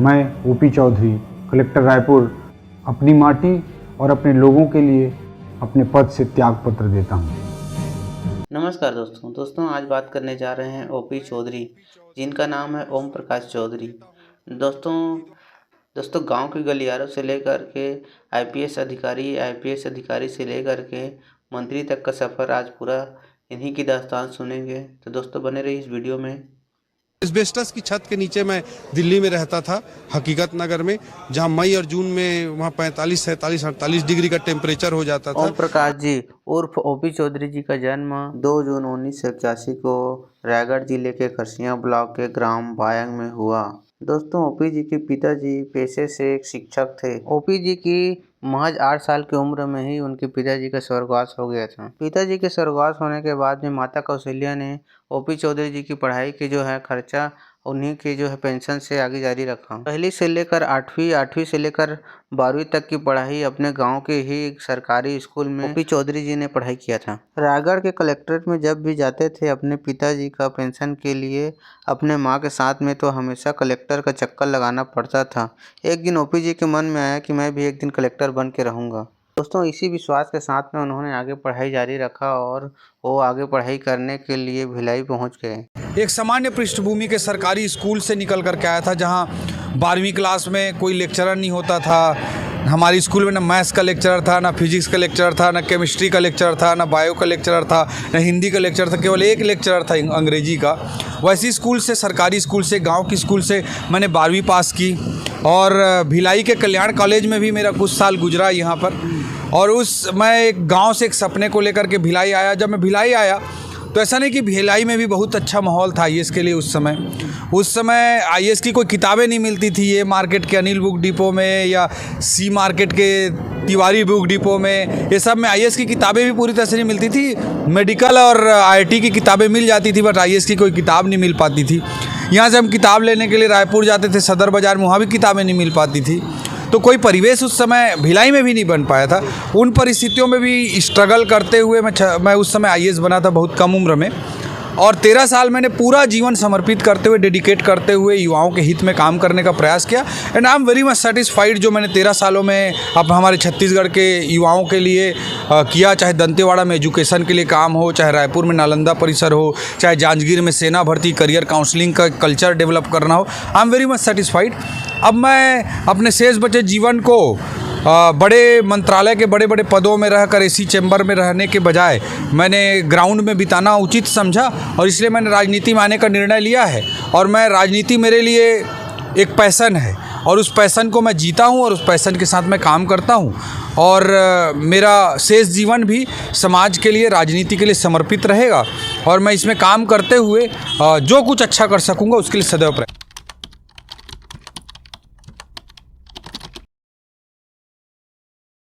मैं OP Chaudhary, collector Raipur, अपनी माटी और अपने लोगों के लिए अपने पद से त्याग पत्र देता हूँ। नमस्कार दोस्तों आज बात करने जा रहे हैं ओपी चौधरी, जिनका नाम है ओम प्रकाश चौधरी। दोस्तों गांव के गलियारों से लेकर के आईपीएस अधिकारी से लेकर के मंत्री तक का सफ़र आज पूरा इन्हीं की दास्तान सुनेंगे। तो दोस्तों बने रहिए इस वीडियो में। एस्बेस्टस की छत के नीचे मैं दिल्ली में रहता था, हकीकत नगर में, जहां मई और जून में वहां 45, 47, 48 डिग्री का टेम्परेचर हो जाता था। ओम प्रकाश जी उर्फ ओपी चौधरी जी का जन्म 2 जून 1981 को रायगढ़ जिले के खरसिया ब्लॉक के ग्राम बायंग में हुआ। दोस्तों ओपी जी के पिताजी पेशे से एक शिक्षक थे। ओपी जी की महज 8 साल की उम्र में ही उनके पिताजी का स्वर्गवास हो गया था। पिताजी के स्वर्गवास होने के बाद में माता कौशल्या ने ओपी चौधरी जी की पढ़ाई की जो है खर्चा उन्हीं के जो है पेंशन से आगे जारी रखा। पहली से लेकर 8वीं से लेकर 12वीं तक की पढ़ाई अपने गांव के ही एक सरकारी स्कूल में ओपी चौधरी जी ने पढ़ाई किया था। रायगढ़ के कलेक्ट्रेट में जब भी जाते थे अपने पिताजी का पेंशन के लिए अपने माँ के साथ में, तो हमेशा कलेक्टर का चक्कर लगाना पड़ता था। एक दिन ओपी जी के मन में आया कि मैं भी एक दिन कलेक्टर बन के रहूँगा। दोस्तों इसी विश्वास के साथ में उन्होंने आगे पढ़ाई जारी रखा और वो आगे पढ़ाई करने के लिए भिलाई पहुंच गए। एक सामान्य पृष्ठभूमि के सरकारी स्कूल से निकल कर के आया था, जहां 12वीं क्लास में कोई लेक्चरर नहीं होता था। हमारे स्कूल में ना मैथ्स का लेक्चरर था, ना फिजिक्स का लेक्चरर था, ना केमिस्ट्री का लेक्चरर था, ना बायो का लेक्चरर था, ना हिंदी का लेक्चरर था। केवल एक लेक्चरर था अंग्रेजी का। वैसी स्कूल से, सरकारी स्कूल से, गांव की स्कूल से मैंने 12वीं पास की और भिलाई के कल्याण कॉलेज में भी मेरा कुछ साल गुजरा यहाँ पर। और मैं एक गांव से एक सपने को लेकर के भिलाई आया। जब मैं भिलाई आया तो ऐसा नहीं कि भिलाई में भी बहुत अच्छा माहौल था आईएएस के लिए। उस समय आईएएस की कोई किताबें नहीं मिलती थी। ये मार्केट के अनिल बुक डिपो में या सी मार्केट के तिवारी बुक डिपो में, ये सब में आईएएस की किताबें भी पूरी तरह से नहीं मिलती थी। मेडिकल और आईटी की किताबें मिल जाती थी, बट आईएएस की कोई किताब नहीं मिल पाती थी। यहाँ से हम किताब लेने के लिए रायपुर जाते थे, सदर बाज़ार में, वहाँ भी किताबें नहीं मिल पाती थी। तो कोई परिवेश उस समय भिलाई में भी नहीं बन पाया था। उन परिस्थितियों में भी स्ट्रगल करते हुए मैं उस समय आईएएस बना था बहुत कम उम्र में। और 13 साल मैंने पूरा जीवन समर्पित करते हुए, डेडिकेट करते हुए युवाओं के हित में काम करने का प्रयास किया। And I am very much satisfied जो मैंने 13 सालों में अब हमारे छत्तीसगढ़ के युवाओं के लिए किया। चाहे दंतेवाड़ा में एजुकेशन के लिए काम हो, चाहे रायपुर में नालंदा परिसर हो, चाहे जांजगीर में सेना भर्ती करियर काउंसलिंग का कल्चर डेवलप करना हो। I am very much satisfied. अब मैं अपने शेष बचे जीवन को बड़े मंत्रालय के बड़े बड़े पदों में रहकर एसी चैम्बर में रहने के बजाय मैंने ग्राउंड में बिताना उचित समझा, और इसलिए मैंने राजनीति में आने का निर्णय लिया है। और मैं राजनीति मेरे लिए एक पैशन है और उस पैशन को मैं जीता हूँ और उस पैशन के साथ मैं काम करता हूँ। और मेरा शेष जीवन भी समाज के लिए, राजनीति के लिए समर्पित रहेगा। और मैं इसमें काम करते हुए जो कुछ अच्छा कर सकूँगा उसके लिए सदैव प्रयास।